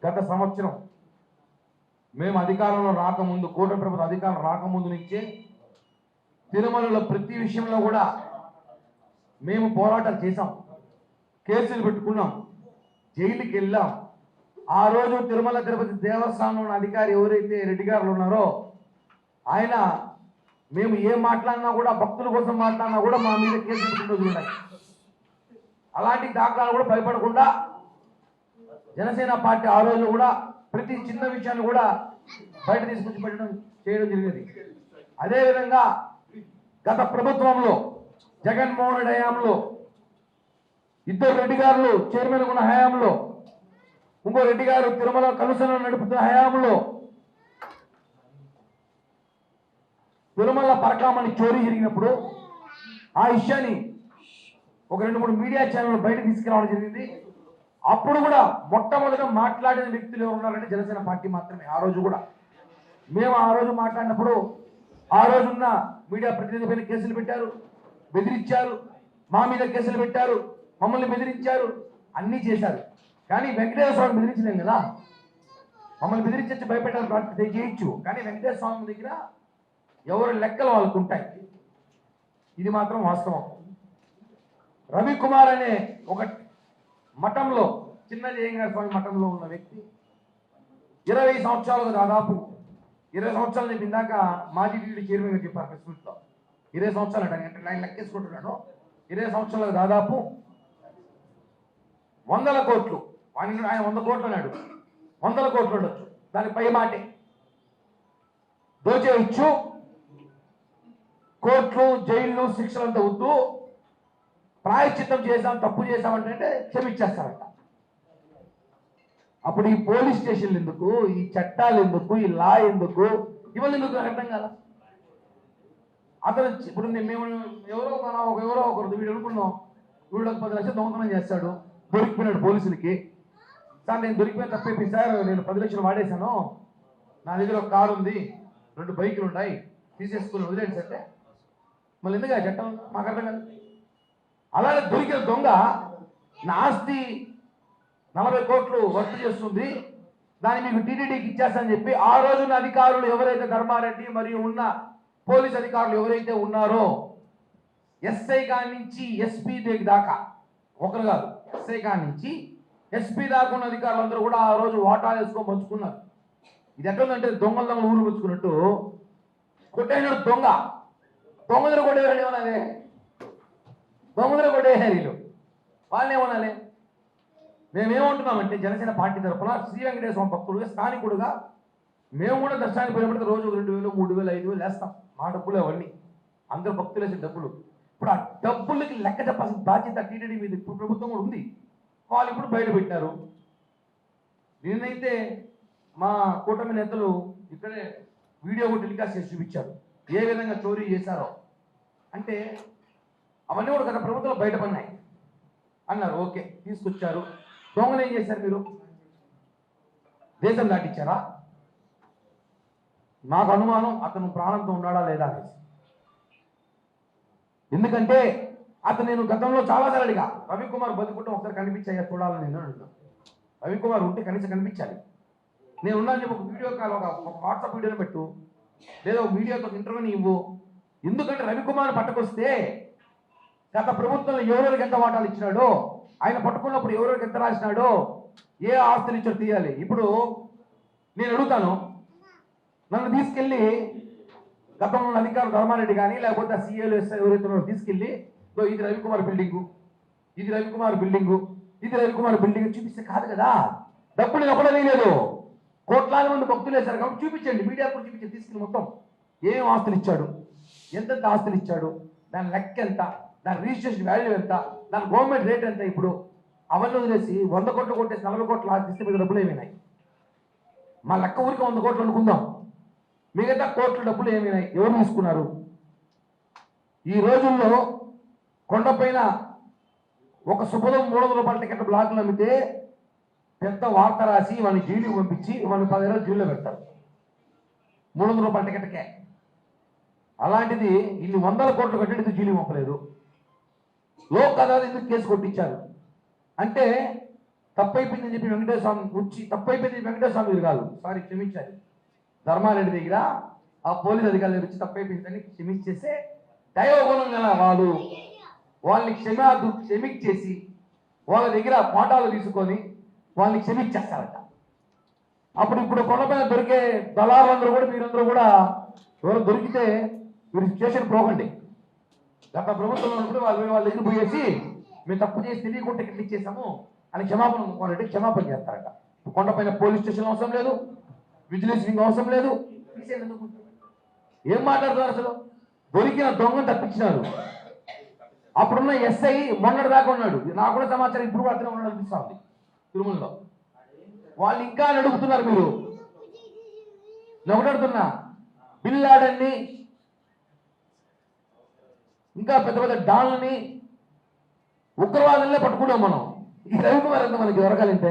గత సంవత్సరం మేము అధికారంలో రాకముందు, కూటమి ప్రభుత్వం అధికారం రాకముందు నుంచే తిరుమలలో ప్రతి విషయంలో కూడా మేము పోరాటాలు చేశాం, కేసులు పెట్టుకున్నాం, జైలుకి వెళ్ళాం. ఆ రోజు తిరుమల తిరుపతి దేవస్థానంలో ఉన్న అధికారి ఎవరైతే రెడ్డి గారు ఉన్నారో ఆయన మేము ఏం మాట్లాడినా కూడా, భక్తుల కోసం మాట్లాడినా కూడా మా మీద కేసులు పెట్టిన రోజులు ఉన్నాయి. అలాంటి దాఖలాలు కూడా భయపడకుండా జనసేన పార్టీ ఆ రోజు కూడా ప్రతి చిన్న విషయాన్ని కూడా బయట తీసుకొచ్చి చేయడం జరిగింది. అదేవిధంగా గత ప్రభుత్వంలో జగన్మోహన్ రెడ్డి హయాంలో ఇద్దరు రెడ్డి గారు చైర్మన్ ఉన్న హయాంలో, ఇంకో రెడ్డి గారు తిరుమల కలుసను నడుపుతున్న హయాంలో తిరుమల పరకామణి చోరీ జరిగినప్పుడు ఆ విషయాన్ని ఒక 2-3 మీడియా ఛానల్ బయట తీసుకురావడం జరిగింది. అప్పుడు కూడా మొట్టమొదట మాట్లాడిన వ్యక్తులు ఎవరు ఉన్నారంటే జనసేన పార్టీ మాత్రమే. ఆ రోజు కూడా మేము ఆ రోజు మాట్లాడినప్పుడు ఆ రోజున్న మీడియా ప్రతినిధి పైన కేసులు పెట్టారు, బెదిరించారు, మా మీద కేసులు పెట్టారు, మమ్మల్ని బెదిరించారు, అన్నీ చేశారు. కానీ వెంకటేశ్వర స్వామి బెదిరించలేం కదా. మమ్మల్ని బెదిరించి భయపెట్టాలి చేయొచ్చు, కానీ వెంకటేశ్వర స్వామి దగ్గర ఎవరి లెక్కలు వాళ్ళకు ఉంటాయి. ఇది మాత్రం వాస్తవం. రవికుమార్ అనే ఒక మఠంలో, చిన్న జయంగారి స్వామి మఠంలో ఉన్న వ్యక్తి 20 సంవత్సరాలుగా, దాదాపు 20 సంవత్సరాలు నేను ఇందాక మాజీ టీడీ చైర్మన్ గారు చెప్పారు ప్రెస్ మీట్లో. 20 సంవత్సరాలు అంటే ఆయన లెక్కేసుకుంటున్నాను. 20 సంవత్సరాలకు దాదాపు 100 కోట్లు, ఆయన 100 కోట్లు అన్నాడు, 100 కోట్లు ఉండొచ్చు, దాని పై మాటే దోచేయచ్చు. కోర్టులు, జైళ్ళు, శిక్షలంతా వద్దు, ప్రాయశ్చిత్తం చేశాం, తప్పు చేశామంటే క్షమించేస్తారంట. అప్పుడు ఈ పోలీస్ స్టేషన్లు ఎందుకు, ఈ చట్టాలు ఎందుకు, ఈ లా ఎందుకు, ఇవన్నీ ఎందుకు నాకు అర్థం కదా. అతను ఇప్పుడు మేము ఎవరో ఒకరు వీడు అనుకున్నాం, వీళ్ళకి 10 లక్షలు దొంగతనం చేస్తాడు, దొరికిపోయినాడు పోలీసులకి. సార్ నేను దొరికిపోయిన తప్పైపోయింది సార్, నేను 10 లక్షలు వాడేశాను, నా దగ్గర ఒక కారు ఉంది, 2 బైకులు ఉన్నాయి, తీసేసుకుని వదిలేండి అంటే మళ్ళీ ఎందుకు ఆ చట్టం మాకు అర్థం కాదు. అలాగే దొరికిన దొంగ నా ఆస్తి 40 కోట్లు వర్క్ చేస్తుంది, దాన్ని మీకు టీటీడీకి ఇచ్చేస్తానని చెప్పి ఆ రోజున అధికారులు ఎవరైతే ధర్మారెడ్డి మరియు ఉన్న పోలీస్ అధికారులు ఎవరైతే ఉన్నారో, ఎస్ఐ గారి నుంచి ఎస్పీ దాకా, ఒకరు కాదు, ఎస్ఐ గారి నుంచి ఎస్పీ దాకా ఉన్న అధికారులందరూ కూడా ఆ రోజు వాటా వేసుకొని పంచుకున్నారు. ఇది ఎట్లుందంటే దొంగలు ఊరు పంచుకున్నట్టు కొట్టేసినాడు దొంగ, దొంగలు కొట్టేవాళ్ళు ఏమనాలి, దొంగలు కొట్టేసారు వీళ్ళు, వాళ్ళని ఏమనాలి. మేమేమంటున్నామంటే జనసేన పార్టీ తరఫున శ్రీ వెంకటేశ్వర స్వామి భక్తుడుగా, స్థానికుడుగా మేము కూడా దర్శనానికి పోయినప్పుడు రోజు 2,000, 3,000, 5,000 వేస్తాం. మా డబ్బులు అవన్నీ, అందరూ భక్తులు వేసే డబ్బులు. ఇప్పుడు ఆ డబ్బులకి లెక్క చెప్పాల్సిన బాధ్యత టీటీడీ మీద ఇప్పుడు ప్రభుత్వం కూడా ఉంది. వాళ్ళు ఇప్పుడు బయట పెట్టారు. నేనైతే మా కూటమి నేతలు ఇక్కడే వీడియో కూడా టెలికాస్ట్ చేసి చూపించారు ఏ విధంగా చోరీ చేశారో. అంటే అవన్నీ కూడా గత ప్రభుత్వం బయటపడినాయి అన్నారు. ఓకే, తీసుకొచ్చారు. దొంగలు ఏం చేశారు మీరు? దేశం దాటిచ్చారా? నాకు అనుమానం అతను ప్రాణంతో ఉన్నాడా లేదా అనేసి. ఎందుకంటే అతను నేను గతంలో చాలాసార్లు అడిగా, రవికుమార్ బతుకుంటే ఒకసారి కనిపించాయా చూడాలని నేను అడుగుతాను. రవికుమార్ ఉంటే కనీసం కనిపించాలి. నేను ఉన్నాను చెప్పి ఒక వీడియో కాల్, ఒక వాట్సాప్ వీడియోని పెట్టు, లేదా ఒక వీడియోతో ఇంటర్వ్యూని ఇవ్వు. ఎందుకంటే రవికుమార్ పట్టుకొస్తే గత ప్రభుత్వంలో ఎవరెవరికి ఎంత వాటాలు ఇచ్చినాడో, ఆయన పట్టుకున్నప్పుడు ఎవరెవరికి ఎంత రాసినాడో, ఏ ఆస్తులు ఇచ్చో తీయాలి. ఇప్పుడు నేను అడుగుతాను, నన్ను తీసుకెళ్ళి గతంలో అధికారులు ధర్మారెడ్డి కానీ లేకపోతే సీఏలు ఎవరైతే తీసుకెళ్ళి ఇది రవికుమార్ బిల్డింగు, ఇది రవికుమార్ బిల్డింగు, ఇది రవికుమార్ బిల్డింగ్ చూపిస్తే కాదు కదా. డబ్బులు ఎప్పుడూ వేయలేదు, కోట్లాది మంది భక్తులు వేశారు కాబట్టి చూపించండి, మీడియా కూడా చూపించండి. తీసుకెళ్ళి మొత్తం ఏం ఆస్తులు ఇచ్చాడు, ఎంతెంత ఆస్తులు ఇచ్చాడు, దాని లెక్క ఎంత, దాని రిజిస్ట్రేషన్ వాల్యూ ఎంత, దాని గవర్నమెంట్ రేట్ ఎంత. ఇప్పుడు అవన్నీ వదిలేసి 100 కోట్లు కొట్టేసి 40 కోట్లు ఆస్తి మీద డబ్బులు ఏమైనాయి? మా లెక్క ఊరికి 100 కోట్లు అనుకుందాం, మిగతా కోట్ల డబ్బులు ఏమైనాయి, ఎవరు తీసుకున్నారు? ఈ రోజుల్లో కొండపైన ఒక శుభదం 300 రూపాయల టికెట్ బ్లాక్లు అమ్మితే పెద్ద వార్త రాసి వాడిని జైలుకి పంపించి వాడిని 10 రోజులు జైల్లో పెడతారు 300 రూపాయల టికెట్కే. అలాంటిది ఇన్ని 100 కోట్లు కట్టడితో జైలు పంపలేదు. లోక్ అదాలత్ ఎందుకు కేసు కొట్టించారు అంటే తప్పైపోయిందని చెప్పి వెంకటేశ్వర స్వామి వచ్చి తప్పైపోయింది వెంకటేశ్వర స్వామి దగ్గర కాదు, సారీ క్షమించాలి, ధర్మారెడ్డి దగ్గర ఆ పోలీస్ అధికారుల దగ్గర వచ్చి తప్పైపోయిందని క్షమించేస్తే దైవగుణం గల వాళ్ళు వాళ్ళని క్షమించేసి వాళ్ళ దగ్గర పాఠాలు తీసుకొని వాళ్ళని క్షమించేస్తారట. అప్పుడు ఇప్పుడు కొండపైన దొరికే దళారులందరూ కూడా మీరందరూ కూడా ఎవరు దొరికితే మీరు స్టేషన్ పోకండి. గత ప్రభుత్వం ఉన్నప్పుడు వాళ్ళ దగ్గర పోయేసి మేము తప్పు చేసి తెలియకుండా టికెట్లు ఇచ్చేసాము అని క్షమాపణ అనుకోవాలంటే క్షమాపణ చేస్తారట. కొండపైన పోలీస్ స్టేషన్ అవసరం లేదు, విజిలెన్స్ వింగ్ అవసరం లేదు. ఏం మాట్లాడుతున్నారు అసలు? దొరికిన దొంగను తప్పించినారు. అప్పుడున్న ఎస్ఐ మొన్నటి దాకా ఉన్నాడు, నాకు కూడా సమాచారం ఇప్పుడు అతనే ఉన్నాడు అనిపిస్తుంది తిరుమలలో. వాళ్ళు ఇంకా అడుగుతున్నారు. మీరు నేను ఒకటి అడుగుతున్నా, బిన్ లాడెన్ని ఇంకా పెద్ద పెద్ద డాన్లని ఉగ్రవాదులనే పట్టుకున్నాం మనం. ఈ రవికుమార్ అంతా మనకి దొరకాలంటే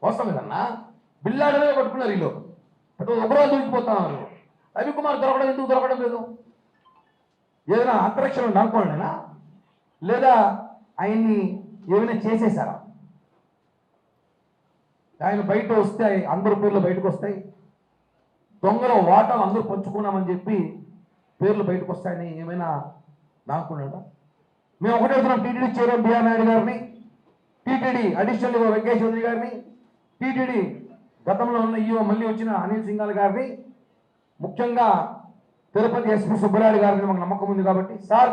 వస్తాం కదన్నా. బిన్ లాడెనే పట్టుకున్నారు వీళ్ళు, ఉగ్రవాదులు దొరికిపోతున్నారు. రవికుమార్ దొరకడం ఎందుకు దొరకడం లేదు? ఏదైనా అంతరిక్షంలో అనుకోండినా లేదా ఆయన్ని ఏమైనా చేసేసారా? ఆయన బయట వస్తే అందరు పేర్లు బయటకు వస్తాయి, దొంగల వాటాలు అందరూ పంచుకున్నామని చెప్పి పేర్లు బయటకు వస్తాయని ఏమైనా అనుకున్నాడా? మేము ఒకటే అడుగుతున్నాం, టీటీడీ చైర్మన్ బిఆర్ నాయుడు గారిని, టీటీడీ అడిషనల్ వెంకటేష్ చౌదరి గారిని, టీటీడీ గతంలో ఉన్న ఈవో మళ్ళీ వచ్చిన అనిల్ సింఘాల్ గారిని, ముఖ్యంగా తిరుపతి ఎస్పీ సుబ్బరాయుడు గారిని మాకు నమ్మకం ఉంది కాబట్టి, సార్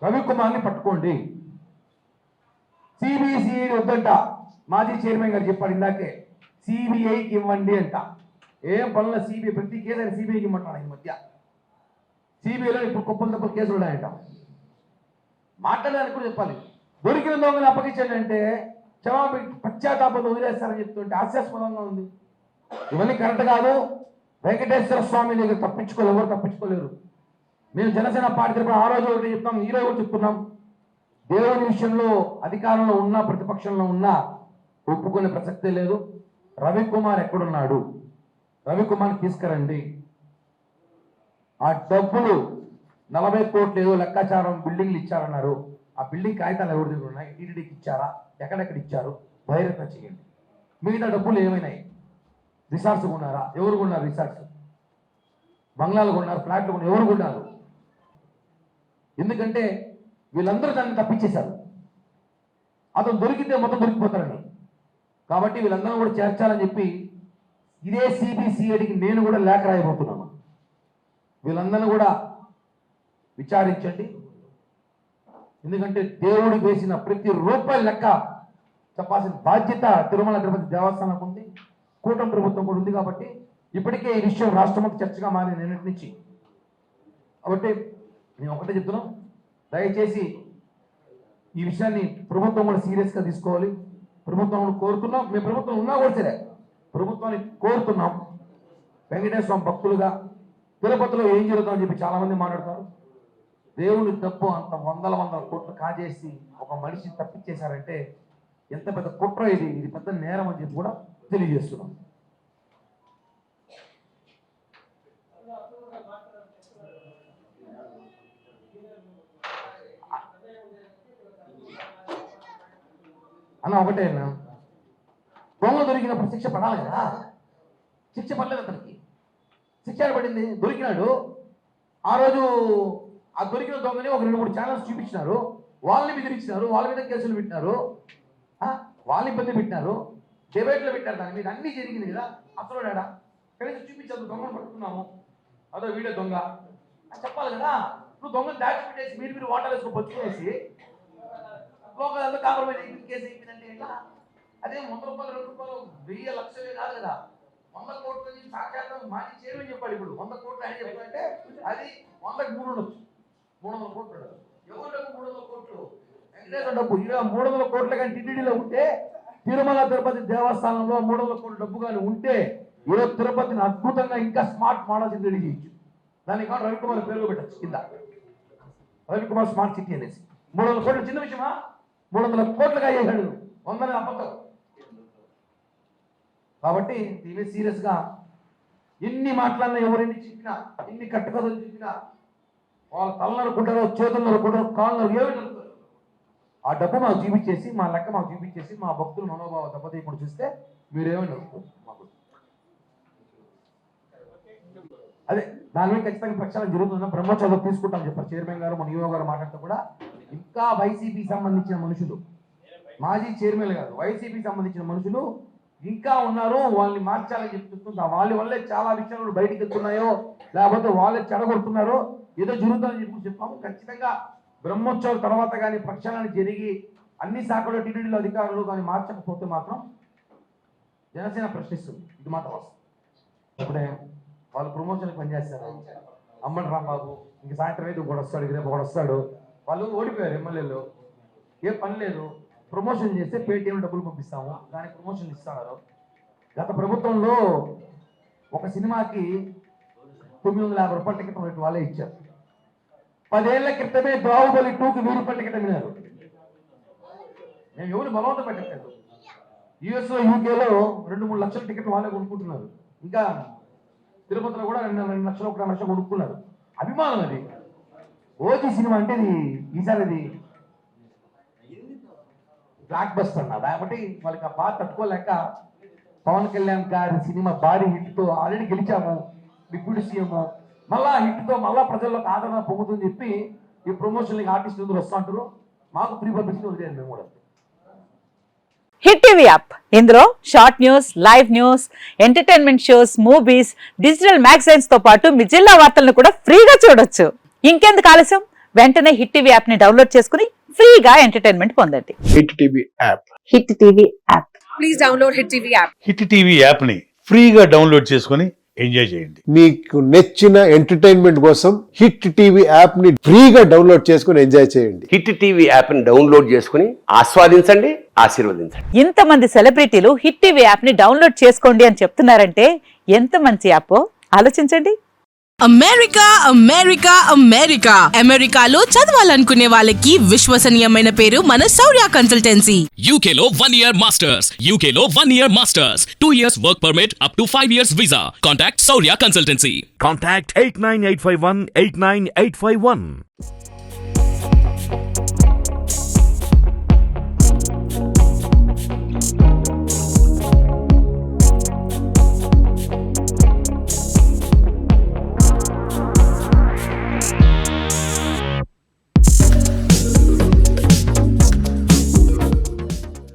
రవికుమార్ని పట్టుకోండి. సిబిసిఐడి వద్దంట, మాజీ చైర్మన్ గారు చెప్పాడు ఇందాకే, సిబిఐకి ఇవ్వండి అంట. ఏం పనుల సిబిఐ ప్రతి కేసు ఆయన సిబిఐకి ఇమ్మంటాడు. ఈ మధ్య సిబిఐలో ఇప్పుడు కుప్పలు తప్పలు కేసులు ఉన్నాయంట. మాట్లాడడానికి కూడా చెప్పాలి. దొరికిన దొంగలు అప్పగించండి అంటే పశ్చాత్తాపంతో వదిలేస్తారని చెప్తుంటే హాస్యాస్పదంగా ఉంది. ఇవన్నీ కరెక్ట్ కాదు. వెంకటేశ్వర స్వామి దగ్గర తప్పించుకోలేరు, ఎవరు తప్పించుకోలేరు. మేము జనసేన పార్టీ తరపున ఆ రోజు ఒకటి చెప్తాం, ఈ రోజు కూడా చెప్తున్నాం. దేవుని విషయంలో అధికారంలో ఉన్నా ప్రతిపక్షంలో ఉన్నా ఒప్పుకునే ప్రసక్తే లేదు. రవికుమార్ ఎక్కడున్నాడు? రవికుమార్ని తీసుకురండి. ఆ డబ్బులు 40 కోట్లు ఏదో లెక్కాచారం బిల్డింగ్లు ఇచ్చారన్నారు. ఆ బిల్డింగ్ కాగితాలు ఎవరి దగ్గర ఉన్నాయి? టీటీడీకి ఇచ్చారా? ఎక్కడెక్కడ ఇచ్చారు? బహిరంగ చేయండి. మిగతా డబ్బులు ఏమైనాయి? రిసార్ట్స్ కొన్నారా? ఎవరు కొన్నారు రిసార్ట్స్? బంగ్లాలు కొన్నారు, ఫ్లాట్లు కొన్నారు, ఎవరు కొన్నారు? ఎందుకంటే వీళ్ళందరూ దాన్ని తప్పించేశారు. అతను దొరికితే మొత్తం దొరికిపోతారని. కాబట్టి వీళ్ళందరూ కూడా చేర్చాలని చెప్పి ఇదే సిబిసిఐడికి నేను కూడా లేఖ రాయబోతున్నాను. వీళ్ళందరినీ కూడా విచారించండి. ఎందుకంటే దేవుడు వేసిన ప్రతి రూపాయి లెక్క చెప్పాల్సిన బాధ్యత తిరుమల తిరుపతి దేవస్థానం ఉంది, కూటమి ప్రభుత్వం కూడా ఉంది. కాబట్టి ఇప్పటికే ఈ విషయం రాష్ట్రమంతా చర్చగా మారింది నిన్నటి నుంచి. కాబట్టి మేము ఒకటే చెప్తున్నాం, దయచేసి ఈ విషయాన్ని ప్రభుత్వం కూడా సీరియస్గా తీసుకోవాలి. ప్రభుత్వం కోరుతున్నాం, మేము ప్రభుత్వం ఉన్నా కూడా సరే ప్రభుత్వాన్ని కోరుతున్నాం. వెంకటేశ్వర భక్తులుగా తిరుపతిలో ఏం జరుగుతుందని చెప్పి చాలామంది మాట్లాడతారు. దేవుని డబ్బు అంత వందల కోట్లు కాజేసి ఒక మనిషిని తప్పించేశారంటే ఎంత పెద్ద కుట్ర ఇది, ఇది పెద్ద నేరం అని చెప్పి కూడా తెలియజేస్తున్నాం. అన్న ఒకటే అన్న, దొంగ దొరికినప్పుడు శిక్ష పడాలి కదా. శిక్ష పడలేదు అతనికి. శిక్ష పడింది, దొరికినాడు. ఆ రోజు ఆ దొరికిన దొంగని ఒక 2-3 ఛానల్స్ చూపించినారు, వాళ్ళని బెదిరించినారు, వాళ్ళ మీద కేసులు పెట్టినారు, వాళ్ళని ఇబ్బంది పెట్టినారు, డిబేట్లో పెట్టారు. దాని మీద అన్నీ జరిగింది కదా. అసలు కనీసం చూపించారు, దొంగను పట్టుకున్నాము, అదో వీడియో దొంగ అని చెప్పాలి కదా. ఇప్పుడు దొంగను దాచిపెట్టేసి మీరు వాటర్ వేసుకొని పచ్చుకునేసి లోకల్ కాంప్రమైజ్ అయిపోయింది, కేసు అయిపోయిందంటే ఎట్లా? అదే 100 రూపాయలు 2 రూపాయలు 1000 లక్షలే కాదు కదా. 100 కోట్ల నుంచి సాక్షాత్తం మాజీ చైర్మన్ చెప్పాడు. ఇప్పుడు 100 కోట్లు అని చెప్పాలంటే అది 100కి 3 ఉండొచ్చు, 300 కోట్లు ఉండదు. ఎవరు డబ్బు 300 కోట్లు? వెంకటేశ్వర డబ్బు. ఇలా 300 కోట్ల కానీ టీటీడీలో ఉంటే, తిరుమల తిరుపతి దేవస్థానంలో 300 కోట్ల డబ్బు కానీ ఉంటే ఈరోజు తిరుపతిని అద్భుతంగా ఇంకా స్మార్ట్ మోడల్స్ రెడీ చేయొచ్చు. దానికి కాదు రవికుమార్ పేరు పెట్టచ్చు కింద, రవికుమార్ స్మార్ట్ సిటీ అనేసి. 300 కోట్లు చిన్న విషయమా? 300 కోట్లుగా చేశాడు. 100 అబద్ధం. కాబట్టి దీని సీరియస్గా ఎన్ని మాట్లాడినా, ఎవరెన్ని చెప్పినా, ఎన్ని కట్టుకథలు చెప్పినా వాళ్ళ తలలు అనుకుంటారో, చేతులు అనుకుంటారో, కాళ్ళు ఏమి నడుపుతారు. ఆ డబ్బు మాకు చూపించేసి, మా లెక్క మాకు చూపించేసి, మా భక్తులు మనోభావ దెబ్బతీయకుండా చూస్తే మీరేమని మాకు అదే దాని మీద ఖచ్చితంగా ప్రక్షాళన జరుగుతుందని బ్రహ్మోత్సవం తీసుకుంటామని చెప్పారు చైర్మన్ గారు, మన యువ గారు మాట్లాడుతూ కూడా. ఇంకా వైసీపీ సంబంధించిన మనుషులు, మాజీ చైర్మన్ గారు, వైసీపీ సంబంధించిన మనుషులు ఇంకా ఉన్నారు, వాళ్ళని మార్చాలని చెప్తుందా. వాళ్ళ వల్లే చాలా విషయాలు బయటికి వెళ్తున్నాయో, లేకపోతే వాళ్ళే చెడగొడుతున్నారో, ఏదో జరుగుతుందని చెప్పి చెప్పాము. ఖచ్చితంగా బ్రహ్మోత్సవం తర్వాత కానీ ప్రక్షాళన జరిగి అన్ని శాఖలో టీటీడీలో అధికారులు కానీ మార్చకపోతే మాత్రం జనసేన ప్రశ్నిస్తుంది. ఇది మాత్రం వస్తుంది. ఇప్పుడే వాళ్ళు ప్రమోషన్కి పనిచేస్తారు. అమ్మడి రాంబాబు ఇంక సాయంత్రం అయితే ఒకటి వస్తాడు, రేపు ఒకటి వస్తాడు. వాళ్ళు ఓడిపోయారు ఎమ్మెల్యేలు, ఏ పని లేదు. ప్రమోషన్ చేస్తే పేటీఎం డబ్బులు పంపిస్తాము, దానికి ప్రమోషన్ ఇస్తున్నారు. గత ప్రభుత్వంలో ఒక సినిమాకి 950 రూపాయల టికెట్ రేటు వాళ్ళే ఇచ్చారు. 10 ఏళ్ల క్రితమే బాహుబలి 2కి 1000 రూపాయల టికెట్ అమ్మినారు. మేము ఎవరు బలవంతం పెట్టట్లేదు. యుఎస్లో, యూకేలో 2-3 లక్షల టికెట్లు వాళ్ళే కొనుక్కుంటున్నారు. ఇంకా తిరుపతిలో కూడా 2 లక్షలు 1 లక్ష కొనుక్కున్నారు. అభిమానం అది. ఓజీ సినిమా అంటే ఈసారి అది బ్లాక్ బస్టర్ అన్నారు. కాబట్టి వాళ్ళకి ఆ బాధ తట్టుకోలేక పవన్ కళ్యాణ్ గారి సినిమా భారీ హిట్తో ఆల్రెడీ గెలిచాము, డిప్యూటీ సీఎం, మళ్ళా హిట్తో మళ్ళా ప్రజల్లోకి ఆదరణ పొందుతుందని చెప్పి ఈ ప్రమోషన్ ఆర్టిస్ట్ అందరూ వస్తూ ఉంటారు. మాకు ఫ్రీ పబ్లిసిటీ వదిలేదు మేము కూడా. హిట్ టీవీ యాప్, ఇందులో short news, live news, entertainment shows, movies, digital magazines తో పాటు మీ జిల్లా వార్తలను కూడా ఫ్రీగా చూడొచ్చు. ఇంకెందుకు ఆలస్యం, వెంటనే హిట్ టీవీ యాప్ ని డౌన్లోడ్ చేసుకుని ఫ్రీగా ఎంటర్టైన్మెంట్ పొందండి. Hit TV app. Hit TV app. Please download hit TV app. Hit TV app ని ఫ్రీగా డౌన్లోడ్ చేసుకుని ఎంజాయ్ చేయండి. మీకు నచ్చిన ఎంటర్టైన్మెంట్ కోసం హిట్ టీవీ యాప్ ని ఫ్రీగా డౌన్లోడ్ చేసుకుని ఎంజాయ్ చేయండి. హిట్ టీవీ యాప్ ని డౌన్లోడ్ చేసుకుని ఆస్వాదించండి, ఆశీర్వదించండి. ఇంతమంది సెలబ్రిటీలు హిట్ టీవీ యాప్ ని డౌన్లోడ్ చేసుకోండి అని చెప్తున్నారంటే ఎంత మంచి యాప్ ఆలోచించండి. అమెరికా అమెరికా అమెరికా అమెరికాలో చదవాలనుకునే వాళ్ళకి విశ్వసనీయమైన పేరు మన శౌర్య కన్సల్టెన్సీ. UK లో 1 year masters, UK లో 1 year masters, 2 years work permit up to 5 years visa. Contact Saurya Consultancy. Contact 89851 89851.